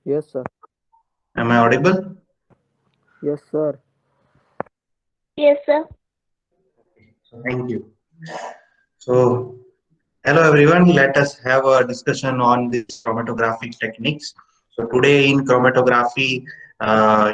Yes, sir. Am I audible? Yes, sir. Yes, sir. Thank you. So, hello everyone. Let us have a discussion on this chromatographic techniques. So today in chromatography,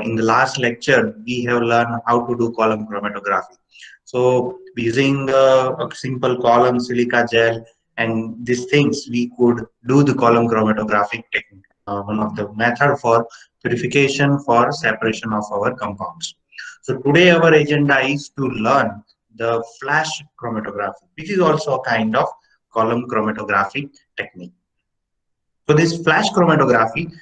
in the last lecture, we have learned how to do column chromatography. So using a simple column, silica gel, and these things, we could do the column chromatographic technique. One of the method for purification for separation of our compounds. So today our agenda is to learn the flash chromatography, which is also a kind of column chromatographic technique. So this flash chromatography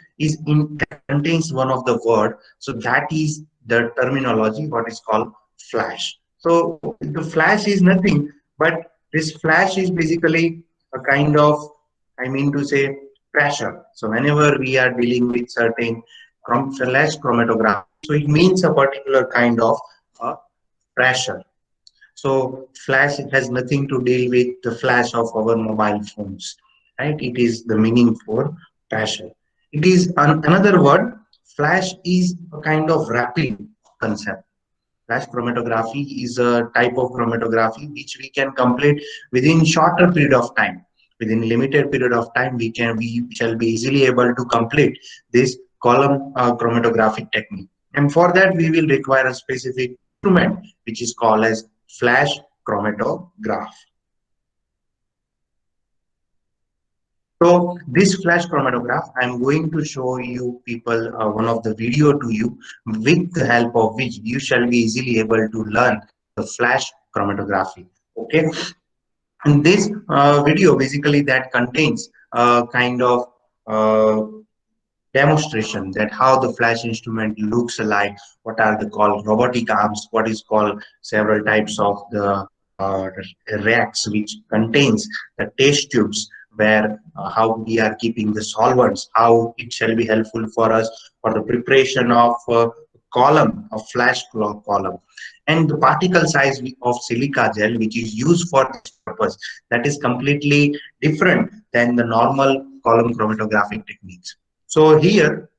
contains one of the word. So that is the terminology what is called flash. So the flash is nothing but this flash is basically a kind of, I mean to say, pressure. So whenever we are dealing with certain flash chromatography, so it means a particular kind of uh, pressure. So flash has nothing to deal with the flash of our mobile phones, right? It is the meaning for passion. It is another word. Flash is a kind of rapid concept. Flash chromatography is a type of chromatography which we can complete within shorter period of time. Within limited period of time, we shall be easily able to complete this column chromatographic technique. And for that, we will require a specific instrument which is called as flash chromatograph. So this flash chromatograph, I'm going to show you people one of the video to you with the help of which you shall be easily able to learn the flash chromatography. Okay, and this video basically that contains kind of uh, demonstration that how the flash instrument looks like, what are the called robotic arms, what is called several types of the uh, racks which contains the test tubes where how we are keeping the solvents, how it shall be helpful for us for the preparation of column, of flash column, and the particle size of silica gel which is used for this purpose, that is completely different than the normal column chromatographic techniques. So here,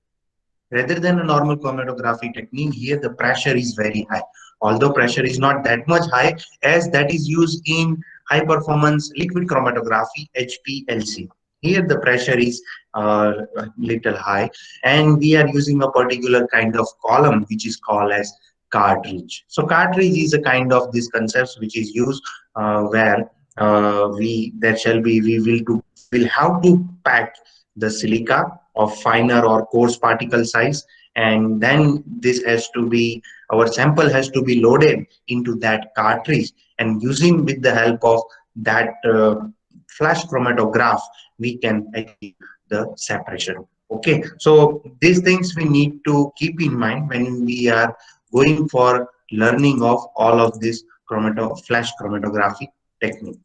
rather than a normal chromatography technique, here the pressure is very high. Although pressure is not that much high as that is used in high performance liquid chromatography HPLC. Here the pressure is a little high, and we are using a particular kind of column which is called as cartridge. So cartridge is a kind of this concept which is used where we there shall be we will have to pack the silica of finer or coarse particle size, and then this has to be our sample has to be loaded into that cartridge, and using with the help of that flash chromatograph we can achieve the separation. Okay, so these things we need to keep in mind when we are going for learning of all of this flash chromatography technique.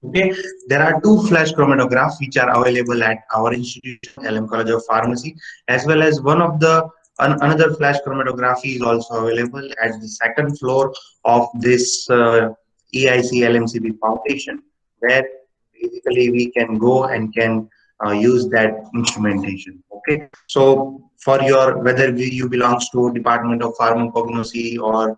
Okay, there are two flash chromatographs which are available at our institution, LM College of Pharmacy, as well as one of the another flash chromatography is also available at the second floor of this EIC LMCB Foundation, where basically we can go and can use that instrumentation. Okay, so for your whether you belongs to Department of Pharmacognosy or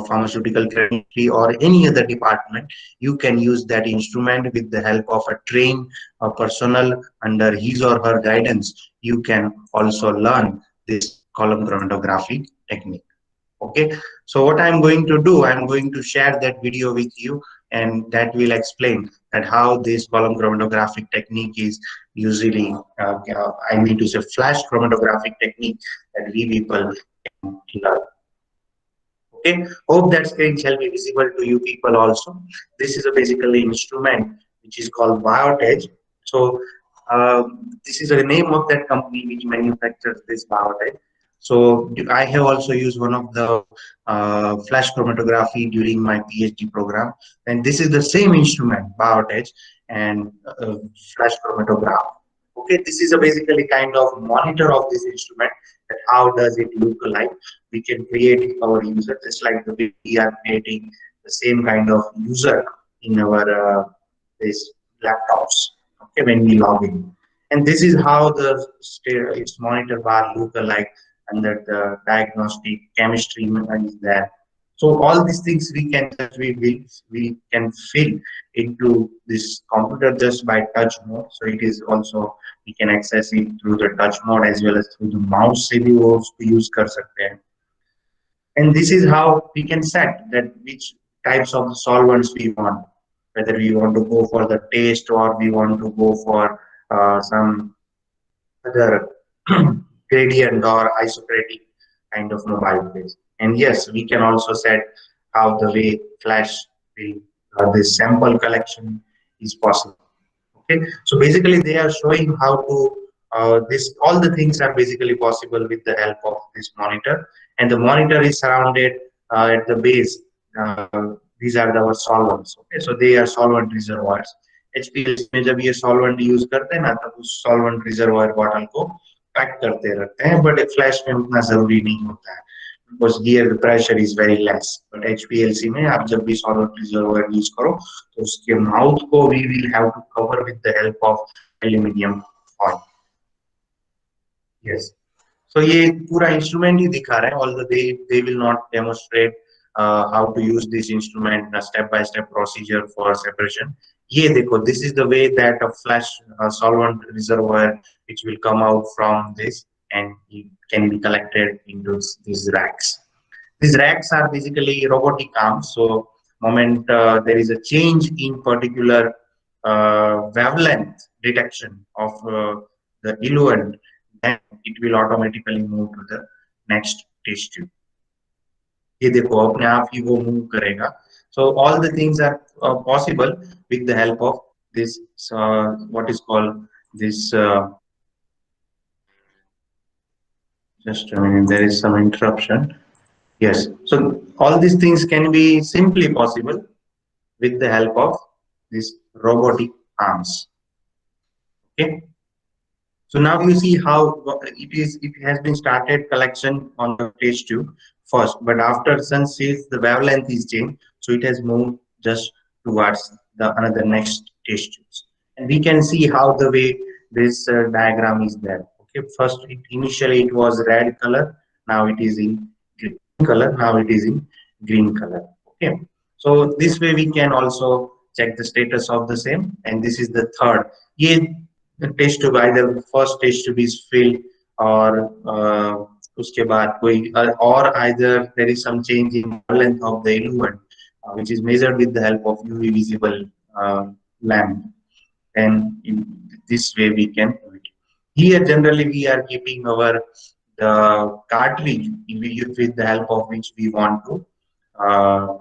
pharmaceutical chemistry or any other department, you can use that instrument with the help of a trained personnel under his or her guidance. You can also learn this column chromatography technique. Okay, so what I'm going to do, I'm going to share that video with you, and that will explain that how this column chromatographic technique is usually I mean to say flash chromatographic technique that we people can learn. Okay, hope that screen shall be visible to you people also. This is a basically instrument which is called Biotech. So this is the name of that company which manufactures this Biotech. So I have also used one of the flash chromatography during my PhD program, and this is the same instrument, Biotech, and flash chromatograph. Okay, this is a basically kind of monitor of this instrument. That how does it look like? We can create our user just like the way we are creating the same kind of user in our this laptops. Okay, when we log in, And this is how the its monitor bar look alike, and that the diagnostic chemistry is there. So all these things we can just we can fill into this computer just by touch mode. So it is also we can access it through the touch mode as well as through the mouse से भी वो उसको use कर सकते हैं. And this is how we can set that which types of solvents we want, whether we want to go for the taste or we want to go for some other gradient or isocratic kind of mobile phase. And yes, we can also set how the way Flash will this sample collection is possible. Okay, so basically they are showing how to this all the things are basically possible with the help of this monitor, and the monitor is surrounded at the base. These are our solvents. Okay, so they are solvent reservoirs. HPLC में जब ये solvent use करते हैं ना तब उस solvent reservoir bottle को pack करते रहते हैं, but फ्लैश में उतना जरूरी नहीं होता है because here the pressure is very less. But HPLC में आप जब भी solvent reservoir use करो तो उसके mouth को we will have to cover with the help of aluminium foil. Yes. So ये पूरा इंस्ट्रूमेंट ही दिखा रहे हैं, although they will not demonstrate how to use this instrument, a step by step procedure for separation. ये देखो, this is the way that a flash solvent reservoir which will come out from this and it can be collected into these racks. These racks are basically robotic arms. So, moment there is a change in particular wavelength detection of the eluent, then it will automatically move to the next test tube. ये देखो अपने आप ही वो move करेगा. So all the things are possible with the help of this what is called this. Just a minute, there is some interruption. Yes, so all these things can be simply possible with the help of these robotic arms. Okay. So now you see how it has been started collection on the test tube first, but after since the wavelength is changed, so it has moved just towards the another next test tubes. And we can see how the way this diagram is there. Okay, first initially it was red color, now it is in green color, now it is in green color. Okay, so this way we can also check the status of the same, and this is the third. ये test tube either first test tube is filled और उसके बाद कोई और either there is some change in length of the eluent which is measured with the help of UV visible lamp, and in this way we can do it. Here generally we are keeping our the cartridge with the help of which we want to uh,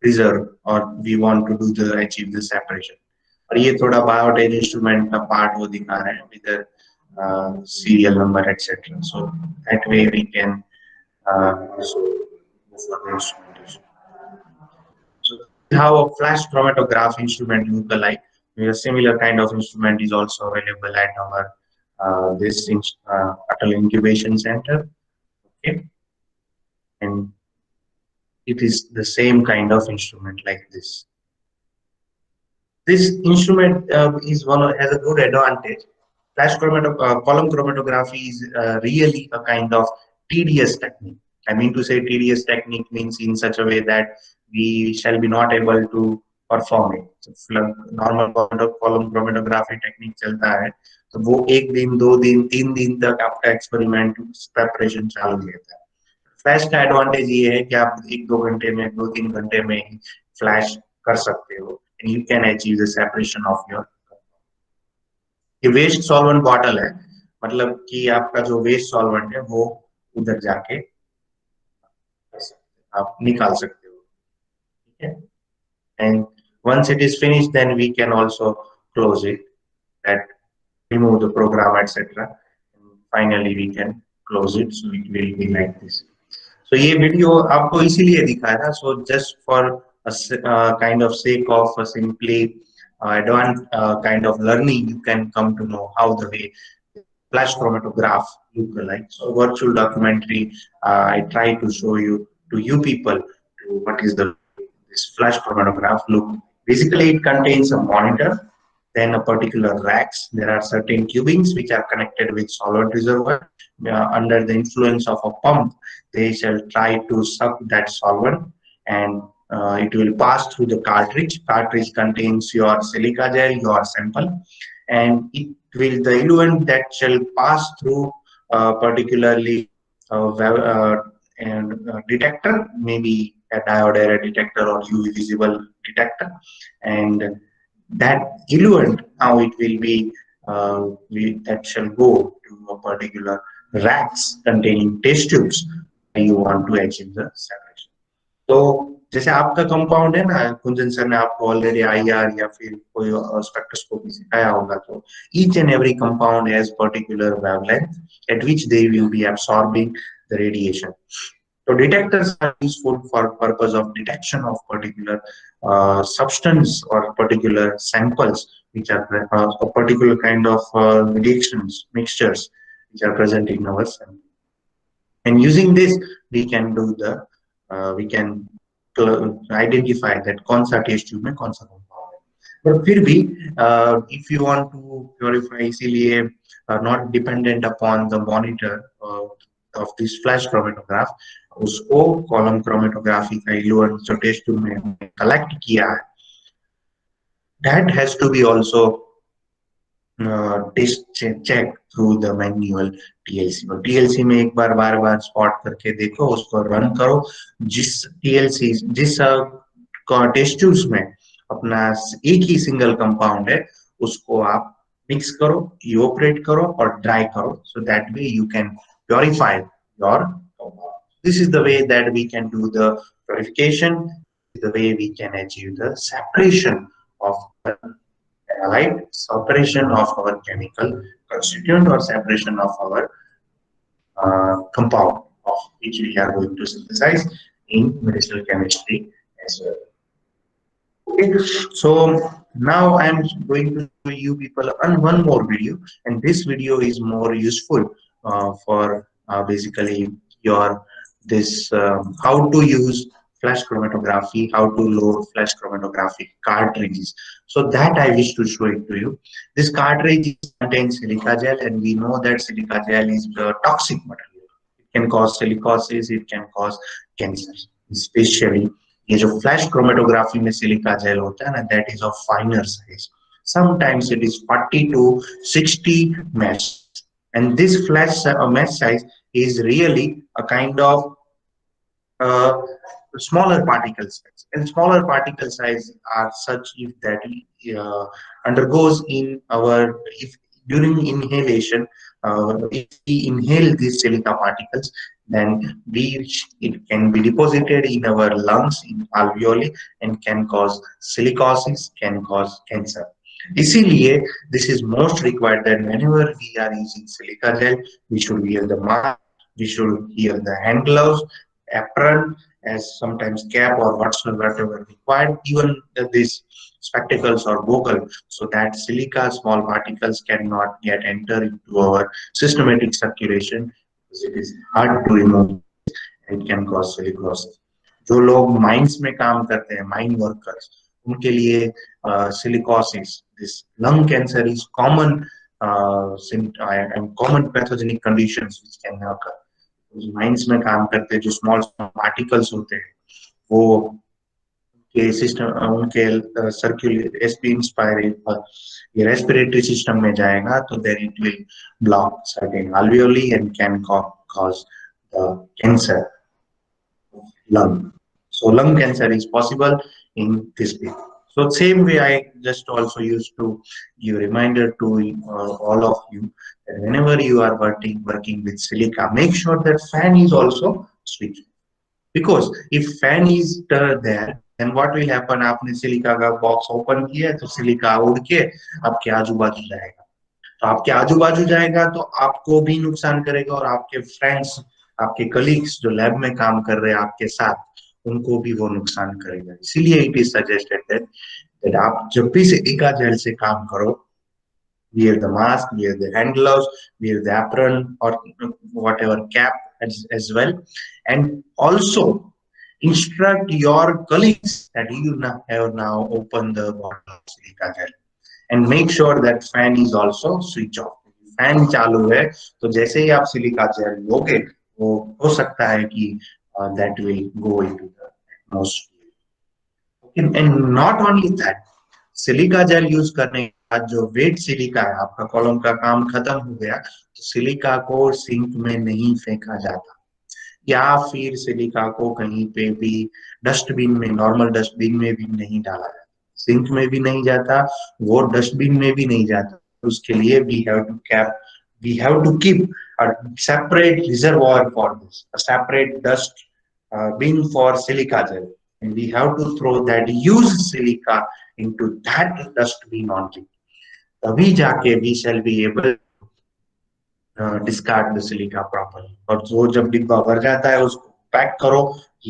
preserve or we want to do the achieve the separation. और ये थोड़ा बायोटेज instrument का part वो दिखा रहे हैं with serial number etc. So that way we can also go for the instrumentation. So this is how a flash chromatograph instrument look alike. A similar kind of instrument is also available at our this Atal Incubation Center. Okay, and it is the same kind of instrument like this. This instrument has a good advantage. Column chromatography is really a kind of tedious technique. I mean to say tedious technique means in such a way that we shall be not able to perform it. So, normal column chromatography technique चलता है तो वो एक दिन दो दिन तीन दिन तक आपका एक्सपेरिमेंट प्रेपरेशन चालू रहता है. फ्लैश का एडवांटेज ये है कि आप एक दो घंटे में दो तीन घंटे में ही फ्लैश कर सकते हो and you can achieve the separation of your. ये वेस्ट सॉल्वेंट बॉटल है, मतलब कि आपका जो वेस्ट सॉल्वेंट है वो उधर जाके आप निकाल सकते हो. ठीक है, and once it is finished then we can also close it, that remove the program etc. And finally we can close it, so it will be like this. So ये वीडियो आपको इसीलिए दिखाया था, so just for a kind of sake of a simply advanced kind of learning, you can come to know how the way flash chromatograph look like. So virtual documentary, I try to show you people what is the this flash chromatograph look. Basically, it contains a monitor then a particular racks. There are certain tubings which are connected with solvent reservoir. Under the influence of a pump, they shall try to suck that solvent, and it will pass through the cartridge. Cartridge contains your silica gel, your sample, and it will the eluent that shall pass through particularly and detector, maybe a diode error detector or UV visible detector, and that eluent now it will be that shall go to a particular racks containing test tubes where you want to achieve the separation. तो जैसे आपका compound है ना, कुंजन sir ने आपको already IR या फिर कोई स्पेक्ट्रोस्कोपी सिखाया होगा, तो each and every compound has particular wavelength at which they will be absorbing the radiation. So detectors are useful for purpose of detection of particular substance or particular samples which are a particular kind of reactions mixtures which are present in our sample. And using this, we can do the we can identify that कौन सा test tube में कौन सा compound है. पर फिर भी if you want to purify, इसीलिए not dependent upon the monitor of this flash chromatograph, उसको कॉलम chromatography का इल्यूएंट जो टेस्ट ट्यूब में कलेक्ट किया है, that has to be also test check through the manual TLC. और टीएलसी में एक बार बार बार स्पॉट करके देखो, उसको रन करो. जिस टीएलसी जिस टेस्ट ट्यूब्स में अपना एक ही सिंगल कंपाउंड है, उसको आप मिक्स करो, इवोपरेट करो और ड्राई करो, so that way you can purify your compound. This is the way that we can do the purification, the way we can achieve the separation of the right, separation of our chemical constituent or separation of our compound of which we are going to synthesize in medicinal chemistry as well. Okay, so now I am going to show you people on one more video, and this video is more useful for basically your this how to use flash chromatography, how to load flash chromatographic cartridges. So that I wish to show it to you. This cartridge contains silica gel, and we know that silica gel is a toxic material. It can cause silicosis, it can cause cancer, especially ये जो flash chromatography में silica gel होता है ना, that is of फाइनर size. Sometimes it is 40 to 60 mesh, and this flash mesh size is really a kind of uh, smaller particle size, and smaller particle size are such if that undergoes in our if during inhalation, if we inhale these silica particles, then it can be deposited in our lungs in alveoli and can cause silicosis, can cause cancer. इसीलिए this is most required that whenever we are using silica gel, we should wear the mask, we should wear the hand gloves, apron, as sometimes cap or whatsoever required, even these spectacles or goggle, so that silica small particles cannot get enter into our systematic circulation, because it is hard to remove and it can cause silicosis. जो लोग mines में काम करते हैं, mine workers, उनके लिए silicosis, this lung cancer is common and common pathogenic conditions which can occur. Mines में काम करते हैं, जो स्मॉल स्मॉल पार्टिकल्स होते हैं, वो के सिस्टम उनके सर्कुलर एसपी इंस्पायरेट ये रेस्पिरेटरी सिस्टम में जाएगा, तो then it will block certain alveoli and can cause the cancer of lung. So lung cancer is possible in this people. So same way, I just also used to give reminder to all of you that whenever you are working with silica, make sure that fan is also switched. Because if fan is there, then what will happen? आपने silica का box open किया तो silica उड़ के आपके आजू बाजू जाएगा, तो आपके आजू बाजू जाएगा तो आपको भी नुकसान करेगा और आपके फ्रेंड्स, आपके कलीग्स जो लैब में काम कर रहे हैं आपके साथ, उनको भी वो नुकसान करेगा. इसीलिए इट इज सजेस्टेड दैट आप जब भी सिलिका जेल से काम करो, wear the mask, wear the hand gloves, wear the apron or whatever cap as well, and also instruct your colleagues that you have now opened the bottle of silica gel. and make sure that fan is also switch off. Fan चालू है तो जैसे ही आप silica gel लोगे वो हो सकता है कि that will go into the atmosphere. Okay, and not only that, silica gel use करने के बाद जो वेट सिलिका है आपका कॉलम का काम खत्म हो गया तो सिलिका को सिंक में नहीं फेंका जाता या फिर सिलिका को कहीं पे भी डस्टबिन में नॉर्मल डस्टबिन में भी नहीं डाला जाता सिंक में भी नहीं जाता वो डस्टबिन में भी नहीं जाता उसके लिए we have to keep a separate reservoir for this a separate dust bin for silica gel and we have to throw that used silica into that dustbin only तभी जाके we shall be able discard the silica properly और वो जब डिब्बा भर जाता है उसको पैक करो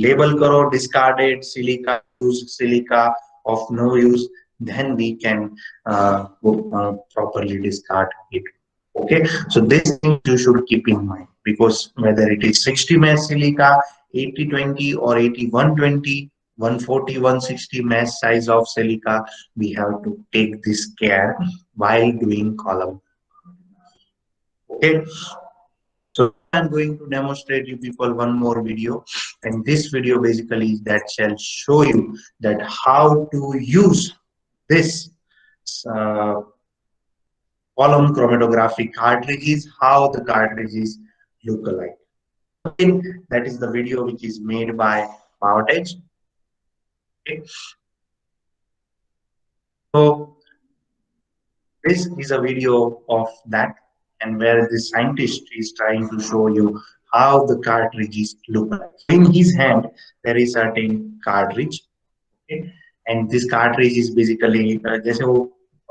लेबल करो discarded silica use silica of no use then we can properly discard it. Okay, so these things you should keep in mind because whether it is 60 mass silica 80-20 or 81-20 140 160 mass size of silica we have to take this care while doing column. Okay, so now I'm going to demonstrate you people one more video, and this video basically is that shall show you that how to use this uh, column chromatography cartridges, how the cartridges look alike. Okay, that is the video which is made by PowerTech. Okay, so this is a video of that, and where the scientist is trying to show you how the cartridges look like. So in his hand, there is certain cartridge, okay? And this cartridge is basically जैसे वो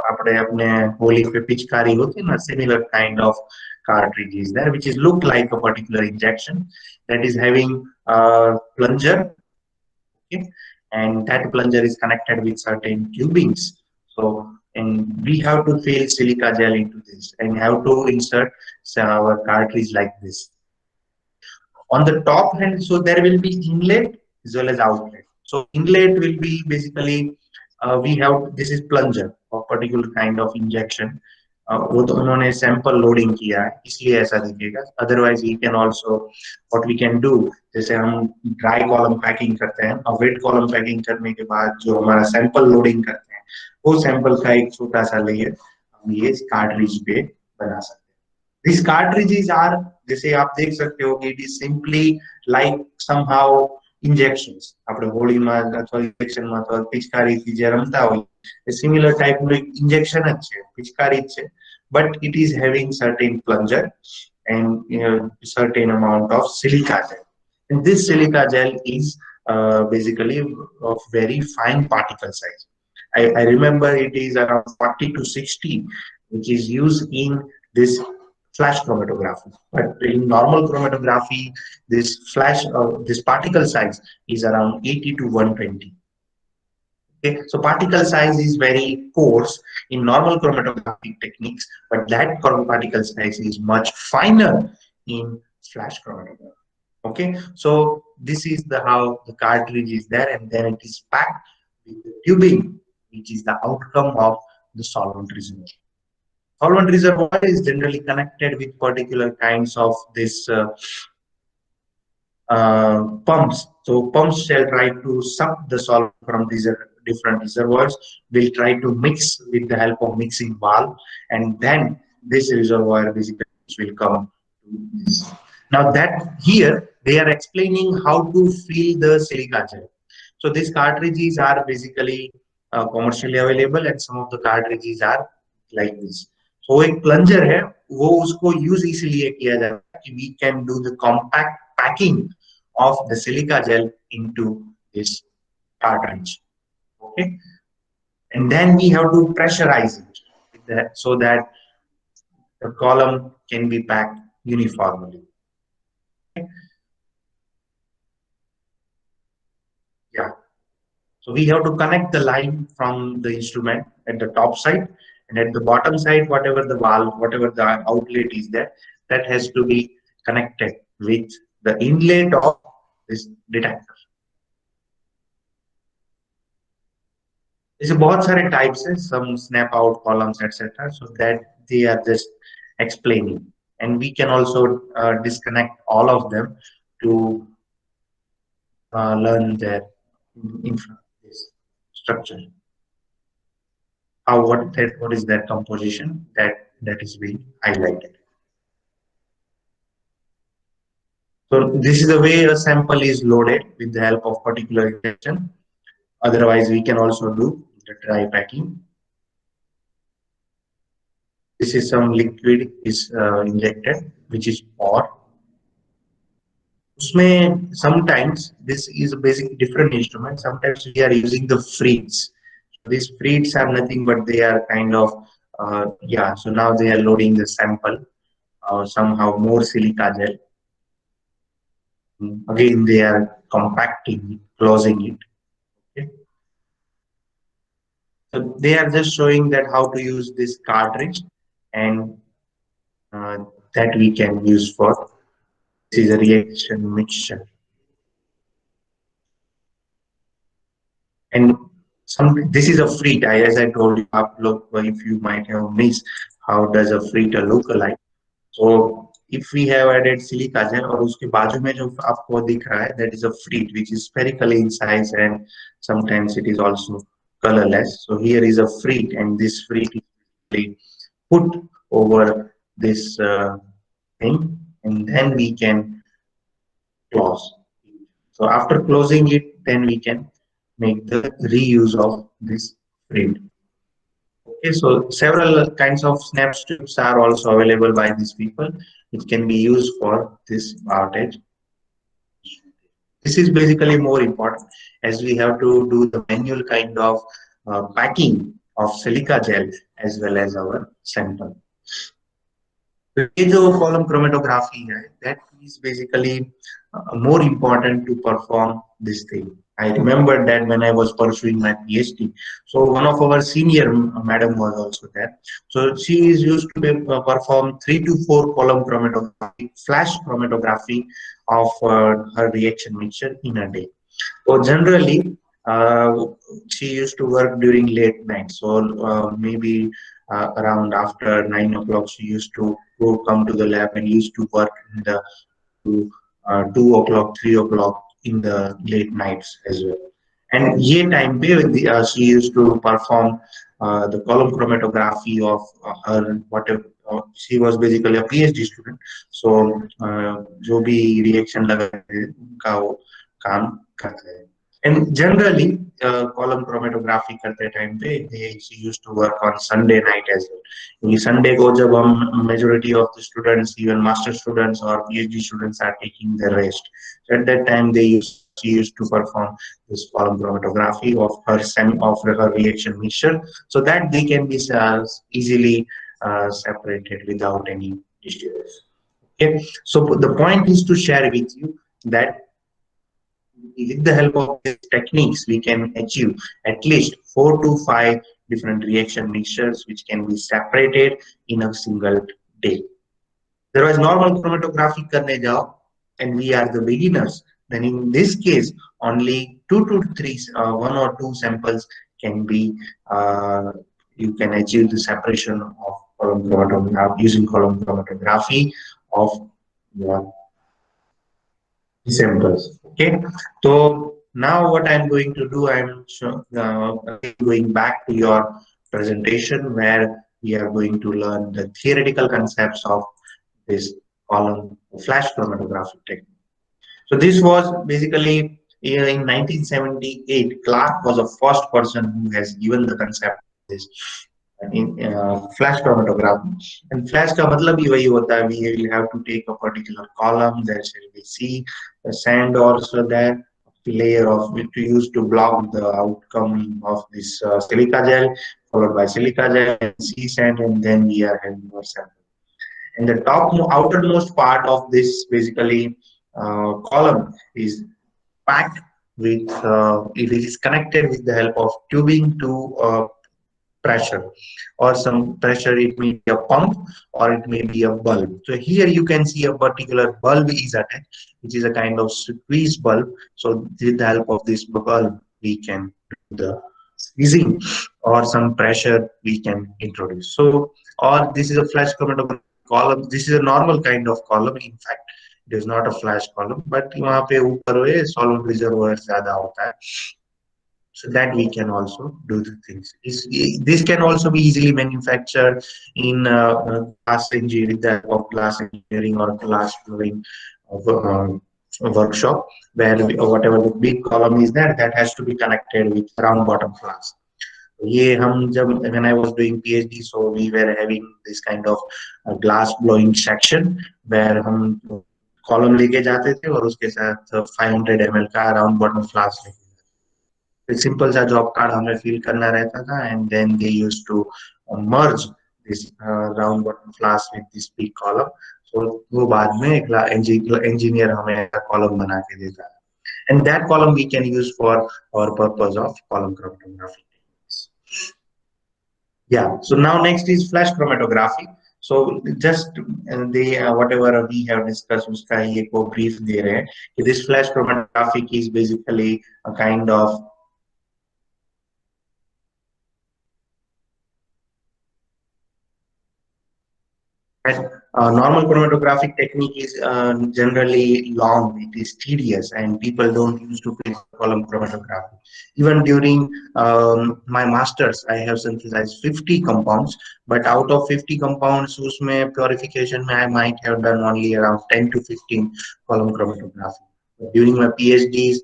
अपने अपने होली पे पिचकारी होती है ना similar kind of cartridge is there which is look like a particular injection that is having a plunger, okay? And that plunger is connected with certain tubings. So, and we have to fill silica gel into this and have to insert our cartridge like this. Okay. On the top hand, so there will be inlet as well as outlet. So inlet will be basically we have this is plunger of particular kind of injection. वो तो उन्होंने sample loading किया है इसलिए ऐसा दिखेगा otherwise you can also what we can do जैसे हम ड्राई कॉलम पैकिंग करते हैं और वेट कॉलम पैकिंग करने के बाद जो हमारा सैंपल लोडिंग करते हैं वो सैंपल का एक छोटा सा लेयर हम ये कार्ट्रिज पे बना सकते हैं these cartridges are जैसे आप देख सकते हो कि it is simply like somehow injections આપણે હોળીમાં અથવા ઇન્જેક્શનમાં અથવા પિચકારીથી જે રમતા હોય એ સિમિલર ટાઈપનું એક ઇન્જેક્શન જ છે પિચકારી જ છે but it is having certain plunger and certain amount of silica gel and this silica gel is basically of very fine particle size. I remember it is around 40 to 60 which is used in this flash chromatography. But in normal chromatography, this particle size is around 80 to 120. Okay, so particle size is very coarse in normal chromatographic techniques, but that particle size is much finer in flash chromatography. Okay, so this is the how the cartridge is there, and then it is packed with the tubing, which is the outcome of the solvent reservoir. Solvent reservoir is generally connected with particular kinds of this pumps. So pumps shall try to suck the solvent from these different reservoirs. Will try to mix with the help of mixing valve, and then this reservoir basically will come to this. Now that here they are explaining how to fill the silica gel. So these cartridges are basically commercially available, and some of the cartridges are like this. So एक plunger है वो उसको use इसलिए किया जाता है कि we can do the compact packing of the silica gel into this cartridge. Okay, and then we have to pressurize it with that, so that the column can be packed uniformly. Okay. Yeah. So we have to connect the line from the instrument at the top side, and at the bottom side, whatever the valve, whatever the outlet is there, that has to be connected with the inlet of this detector. ऐसे बहुत सारे types है, some snap out columns etc. So that they are just explaining, and we can also disconnect all of them to learn their this structure. How what is that composition that is being highlighted. So this is the way a sample is loaded with the help of particular reaction. Otherwise, we can also do the dry packing. This is some liquid is injected, which is pour. उसमें sometimes this is a basic different instrument. Sometimes we are using the freeds. These freeds are nothing but they are kind of yeah. So now they are loading the sample. Somehow more silica gel. Again, they are compacting, closing it. Okay. So they are just showing that how to use this cartridge, and uh, that we can use for this is a reaction mixture. And some this is a frit. As I told you, up look if you might have missed how does a frit look like. So if we have added silica gel और उसके बाजू में जो आपको दिख रहा है that is a frit which is spherical in size and sometimes it is also colorless. So here is a frit and this frit is basically put over this thing and then we can close. So after closing it, then we can make the reuse of this frit. Okay, so several kinds of snap strips are also available by these people, which can be used for this outage. This is basically more important as we have to do the manual kind of packing of silica gel as well as our sample. तो ये जो column chromatography है, that is basically more important to perform this thing. I remember that when I was pursuing my PhD. So one of our senior madam was also there. So she is used to perform 3 to 4 column chromatography, flash chromatography of her reaction mixture in a day. So generally, she used to work during late night. So maybe around after 9 o'clock, she used to go come to the lab and used to work in the to 2 o'clock, 3 o'clock in the late nights as well. And ye time पे she used to perform the column chromatography of her whatever. She was basically a PhD student, so जो भी reaction लगा है उनका वो काम करते हैं. And generally, column chromatography करते time पे she used to work on Sunday night as well. क्योंकि Sunday को जब हम majority of the students, even master students or PhD students are taking their rest, so at that time she used to perform this column chromatography of her reaction mixture, so that they can be easily separated without any disturbance. Okay, so the point is to share with you that with the help of these techniques, we can achieve at least 4 to 5 different reaction mixtures which can be separated in a single day. Otherwise, normal chromatography karne jao and we are the beginners, then in this case, only 2 to 3, 1 or 2 samples can be, you can achieve the separation of column chromatography using column chromatography of one samples. Okay, so now what I'm going to do, again going back to your presentation where we are going to learn the theoretical concepts of this column flash chromatographic technique. So this was basically in 1978. Clark was the first person who has given the concept of this in flash chromatography. And flash का मतलब ही वही होता है. We will have to take a particular column. There shall be C, the sand also there, layer of which we use to block the outcome of this silica gel, followed by silica gel and C sand, and then we are having our sample. And the top outermost part of this basically column is packed with it is connected with the help of tubing to pressure or some pressure. It may be a pump or it may be a bulb. So here you can see a particular bulb is attached, which is a kind of squeeze bulb. So with the help of this bulb we can do the squeezing or some pressure we can introduce. So, or this is a flash chromatography column. This is a normal kind of column. In fact, it is not a flash columm, but वहाँ पे ऊपर वो solvent reservoir ज़्यादा होता है. So that we can also do the things. This can also be easily manufactured in glass engineering, with the help of glass engineering or glass blowing workshop, where whatever the big column is there, that has to be connected with round bottom flask. ये हम जब when I was doing PhD, so we were having this kind of glass blowing section where हम column लेके जाते थे और उसके साथ 500 ml का राउंड बॉटम फ्लास्क लेके एक सिंपल सा जॉब कार्ड हमें फिल करना रहता था and then they used to merge this round bottom flask with this big column so वो बाद में एक इंजीनियर हमें ऐसा कॉलम बना के देता है and that column we can use for our purpose of column chromatography. Yeah, so now next is flash chromatography. So just they whatever we have discussed uska hi ek wo brief de rahe hain कि this flash chromatography is basically a kind of and normal chromatographic technique is generally long, it is tedious, and people don't use to prefer column chromatography. Even during my masters, I have synthesized 50 compounds, but out of 50 compounds, usme purification I might have done only around 10 to 15 column chromatography. During my PhDs,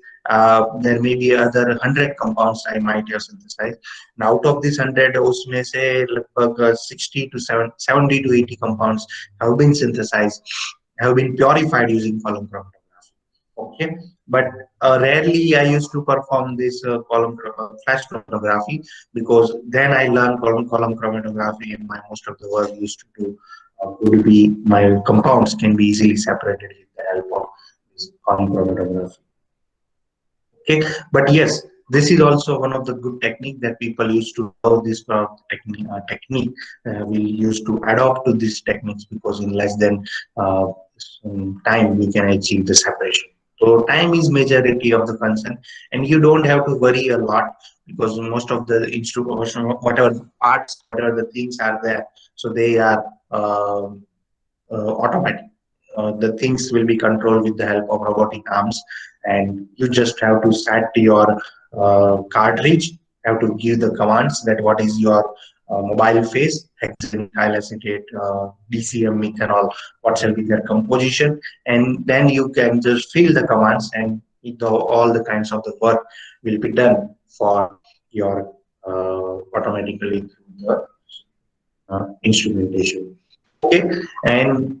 there may be other 100 compounds I might have synthesized. Now, out of this 100, उसमें से लगभग 60 to 70 to 80 compounds have been synthesized, have been purified using column chromatography. Okay, but rarely I used to perform this flash chromatography because then I learned column chromatography and my most of the work used to do would be my compounds can be easily separated with the help of this column chromatography. Okay, but yes, this is also one of the good technique that people used to love this technique. We used to adopt to these techniques because in less than uh, some time we can achieve the separation. So time is majority of the concern, and you don't have to worry a lot because most of the instrumentation, whatever parts, whatever the things are there, so they are automatic. The things will be controlled with the help of robotic arms, and you just have to set your cartridge, have to give the commands that what is your mobile phase, hexane, methyl acetate, DCM, methanol, what shall be their composition, and then you can just fill the commands, and all the kinds of the work will be done for your automatically through the instrumentation. Okay, and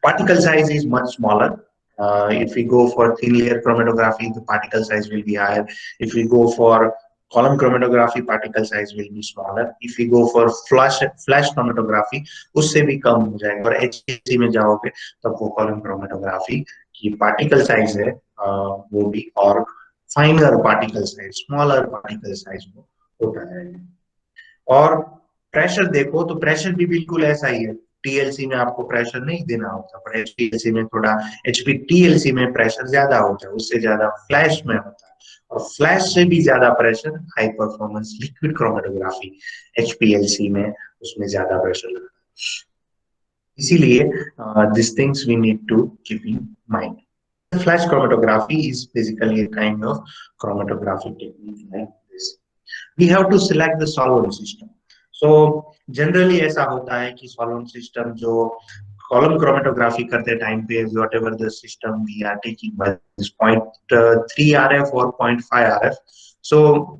particle size is much smaller. If we go for thin layer chromatography, the particle size will be higher. If we go for column chromatography, particle size will be smaller. If we go for flash chromatography, उससे भी कम हो जाएगा और HPLC में जाओगे तब वो column chromatography की particle size है वो भी और finer particle size, smaller particle size वो होता है. और प्रेशर देखो तो प्रेशर भी बिल्कुल ऐसा ही है टीएलसी में आपको प्रेशर नहीं देना होता पर एचपीएलसी में थोड़ा एचपीटीएलसी में प्रेशर ज्यादा होता है उससे ज्यादा फ्लैश में होता है और फ्लैश से भी ज्यादा pressure high performance liquid chromatography HPLC में उसमें ज्यादा प्रेशर लगता है इसीलिए this things we need to keep in mind flash chromatography is basically a kind of chromatographic technique like this. We have to select the solvent system. So generally ऐसा होता है कि solvent system जो column chromatography करते time पे whatever the system we are taking by this 0.3 RF or 0.5 RF. So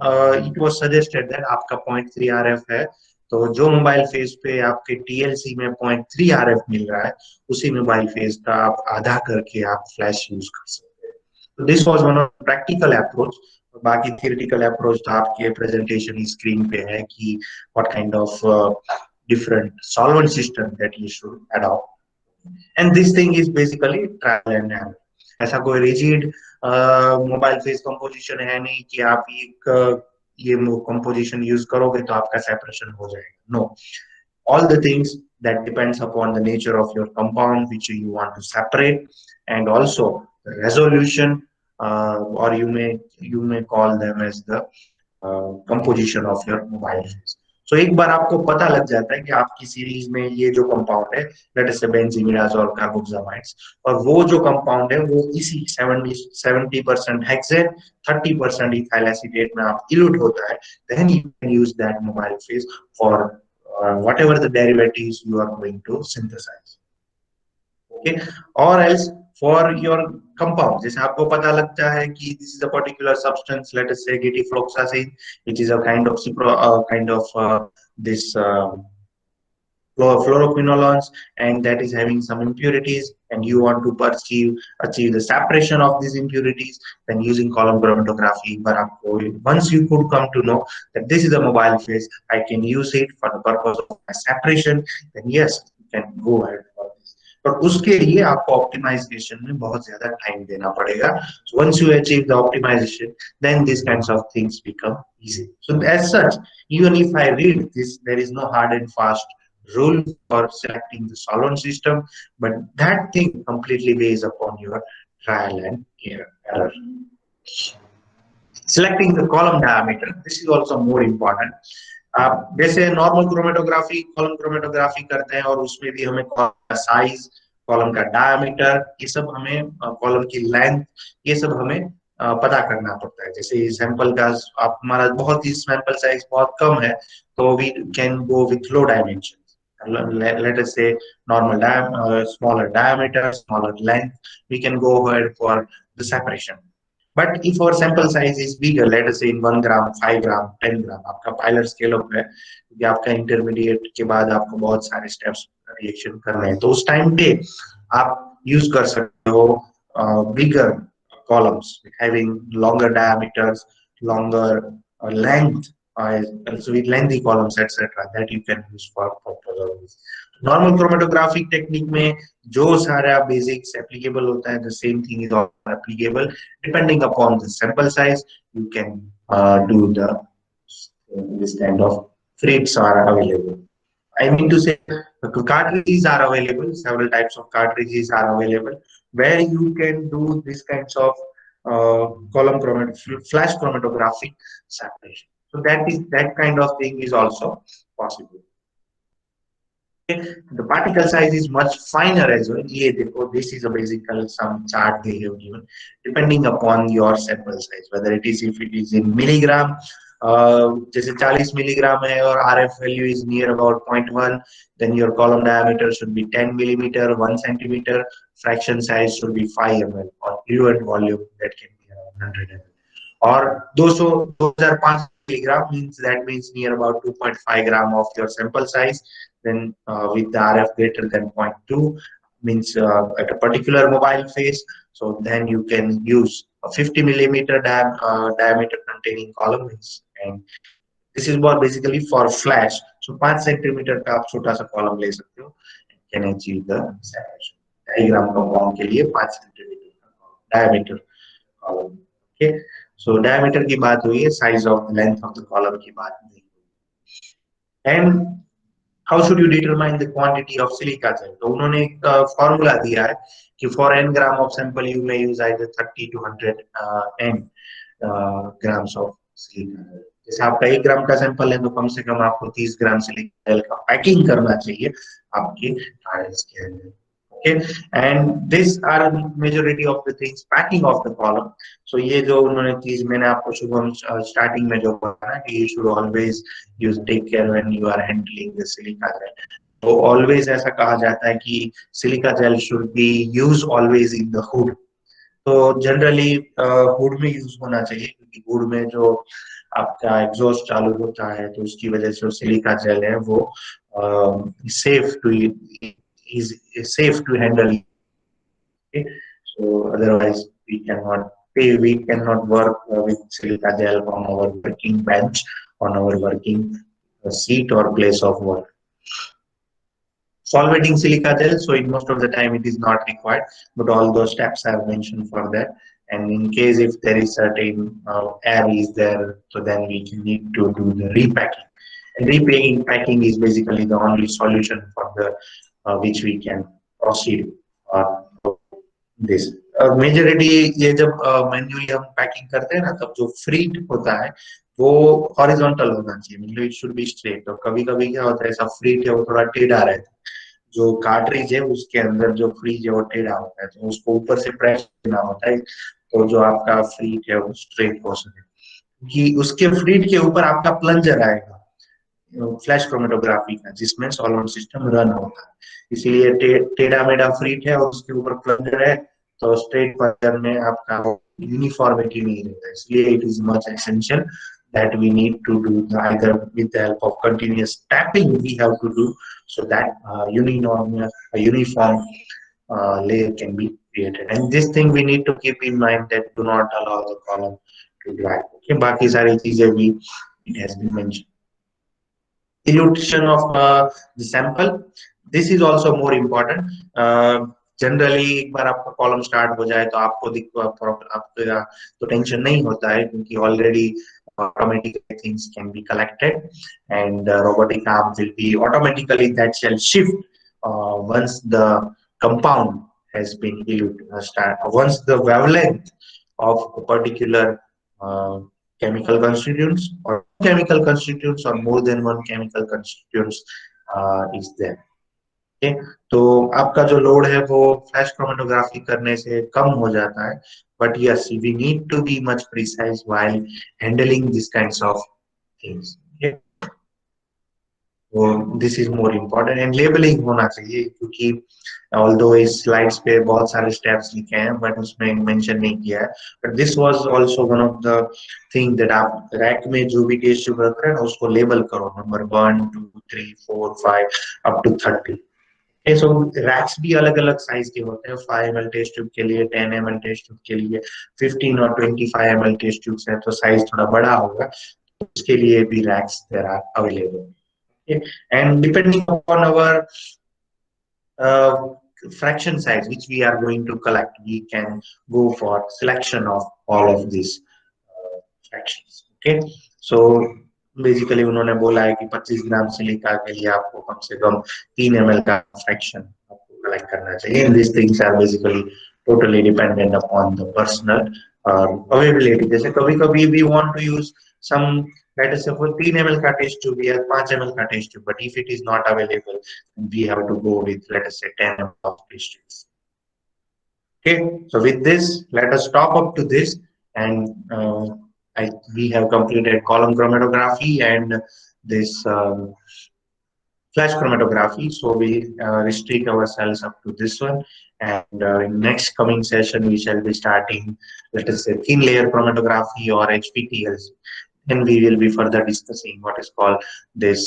it was suggested that आपका 0.3 RF है तो जो मोबाइल फेज पे आपके टीएलसी में 0.3 RF मिल रहा है उसी मोबाइल फेज का आप आधा करके आप फ्लैश यूज कर सकते हैं. So this was one of the practical approach. बाकी theoretical approach तो आपके presentation स्क्रीन पे है कि what kind of different solvent system that you should adopt. And this thing is basically trial and error. ऐसा कोई rigid मोबाइल फेज कंपोजिशन है नहीं कि आप एक ये कंपोजिशन यूज करोगे तो आपका सेपरेशन हो जाएगा. No, all the things that depends upon the nature of your compound which you want to separate and also the resolution or you may call them as the composition of your mobile face. So एक बार आपको पता लग जाता है कि आपकी series में ये जो कंपाउंड है, लेट अस से बेंजीमिडाज और कार्बोक्सामाइड्स, और वो जो कंपाउंड है वो इसी 70% हेक्सेन 30% इथाइल एसीटेट में आप इल्यूट होता है, then you can use that mobile phase for whatever the derivatives you are going to synthesize. Okay, or else for your compound, जैसे आपको पता लगता है कि this is a particular substance, let us say gittifloxacin, which is a kind of this fluoroquinolones, and that is having some impurities, and you want to achieve the separation of these impurities, then using column chromatography, once you could come to know that this is a mobile phase, I can use it for the purpose of my separation, then yes, you can go ahead for this. पर उसके लिए आपको optimisation में बहुत ज्यादा time देना पड़ेगा. So once you achieve the optimization, then these kinds of things become easy. So as such, even if I read this, there is no hard and fast rule for selecting the solvent system, but that thing completely based upon your trial and error. Selecting the column diameter, this is also more important. आप जैसे normal chromatography, column chromatography करते हैं, और उसमें भी हमें column का size, column का डायमीटर, ये सब हमें, कॉलम की लेंथ, ये सब हमें पता करना पड़ता है. जैसे सैंपल का आप हमारा बहुत ही सैंपल साइज बहुत कम है, तो we can go with low dimension. Let us say smaller diameter, smaller length, we can go ahead for the separation. But if our sample size is bigger, let us say in 1 gram, 5 gram, 10 gram, आपका pilot scale up है, क्योंकि आपका intermediate के बाद आपको बहुत सारे steps reaction करने हैं, तो उस टाइम पे आप यूज कर सकते हो बिगर columns having longer diameters, longer length, also with lengthy columns, etc. that you can use for purpose of this. Normal chromatographic technique में जो सारा basics applicable होता है, the same thing is also applicable. Depending upon the sample size, you can do this kind of freaks are available. I mean to say, cartridges are available. Several types of cartridges are available where you can do this kinds of flash chromatographic separation. So that kind of thing is also possible. The particle size is much finer as well. This is a basically some chart they have given, depending upon your sample size, whether it is, if it is in milligram, जैसे 40 milligram है और RF value is near about 0.1, then your column diameter should be 10 millimeter, 1 centimeter, fraction size should be 5 ml, or fluid volume that can be around 100 ml. Or 2005 milligram means near about 2.5 gram of your sample size. Then with the RF greater than 0.2 means at a particular mobile phase. So then you can use a 50 millimeter diameter containing columns, and this is what basically for flash. So 5 centimeter का आप छोटा सा column ले सकते हो, can achieve the separation. Diagram compound के लिए 5 centimeter diameter column. Okay, so diameter की बात हुई है, size of the length of the column की बात नहीं हुई. And how should you determine the quantity of silica gel? तो उन्होंने एक फॉर्मूला दिया है कि for n gram of sample you may use either 30 to 100 n grams of silica gel. जैसे आपका 1 ग्राम का सैंपल है, तो कम से कम आपको 30 ग्राम सिलिका जेल का पैकिंग करना चाहिए आपके ट्रायल्स के अंदर. Okay, and these are majority of the things, packing of the column. So ये जो उन्होंने चीज मैंने आपको शुभम स्टार्टिंग में जो बताया कि you should always use take care when you are handling the silica gel. तो always ऐसा कहा जाता है कि silica gel should be used always in the hood. तो जनरली हुड में यूज होना चाहिए, क्योंकि हुड में जो आपका एग्जॉस्ट चालू होता है, तो उसकी वजह से सिलिका जेल है वो safe to is safe to handle. Okay? So otherwise we cannot work with silica gel on our working bench, on our working seat or place of work. Solvating silica gel, so in most of the time it is not required, but all those steps I have mentioned for that. And in case if there is certain air is there, so then we need to do the repacking. And repacking is basically the only solution for the which we can proceed this. Majority ये जब manually हम packing करते हैं ना, तब जो फ्रीट होता है वो हॉरिजॉन्टल होना चाहिए, मतलब इट शुड बी स्ट्रेट। तो कभी कभी क्या होता है, ऐसा फ्रीट है वो थोड़ा टेढ़ा रहता है, जो कार्ट्रिज है उसके अंदर जो फ्रीज है वो टेढ़ा होता है, तो उसको ऊपर से प्रेस करना होता है, तो जो आपका फ्रीट है वो स्ट्रेट हो सके। कि उसके फ्रीट के ऊपर आपका प्लंजर आएगा फ्लैश क्रोमेटोग्राफी का, जिसमें सॉल्वेंट सिस्टम रन होता है। इसीलिए टेढ़ा मेढ़ा फ्रीट है और उसके ऊपर प्लंजर है, तो स्ट्रेट प्लंजर में आपका यूनिफॉर्मिटी नहीं रहता है। इसलिए it is much essential that we need to do either with the help of continuous tapping we have to do, so that uniform layer can be created. And this thing we need to keep in mind, that do not allow the column to drag. Okay, बाकी सारी चीजें भी it has been mentioned. Elution of the sample, this is also more important. Generally एक बार आपका column start हो जाए तो आपको आपका तो टेंशन नहीं होता है, क्योंकि already automatically things can be collected, and robotic arm will be automatically that shall shift once the compound has been once the wavelength of a particular chemical constituents or chemical constituents or more than one chemical constituents is there. Okay? तो आपका जो load है वो flash chromatography करने से कम हो जाता है, but yes we need to be much precise while handling this kinds of things. तो this is more important, and labeling होना चाहिए, क्योंकि ऑल्दो इस स्लाइड्स पे बहुत सारे स्टेप्स लिखे हैं बट उसमें मेंशन नहीं किया है, but this was also one of the thing that आप रैक में जो भी टेस्ट ट्यूब रख रहे हैं ना उसको लेबल करो, number 1 2 3 4 5 up to 30। So racks भी अलग अलग साइज के होते हैं, 5 ml टेस्ट ट्यूब के लिए, 10 ml टेस्ट ट्यूब के लिए, 15 और 25 ml टेस्ट ट्यूब्स है, तो साइज थोड़ा बड़ा होगा, तो उसके लिए भी racks there are available. And depending upon our uh, fraction size which we are going to collect, we can go for selection of all of these fractions. Okay, so basically उन्होंने बोला है कि 25 ग्राम सिलिका के लिए आपको कम से कम 3 ml का फ्रैक्शन आपको कलेक्ट करना चाहिए। This things are basically totally dependent upon the personal availability. जैसे कभी कभी we want to use some, let us suppose 3 ml का टेस्ट ट्यूब या 5 ml का test tube, but if it is not available we have to go with, let us say, 10 ml of test tube. Okay, so with this, let us stop up to this, and we have completed column chromatography and this flash chromatography. So we restrict ourselves up to this one, and in next coming session we shall be starting, let us say, thin layer chromatography or HPTLC. Then we will be further discussing what is called this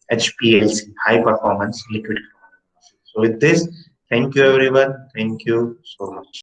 HPLC, high performance liquid chromatography. So with this, thank you everyone. Thank you so much.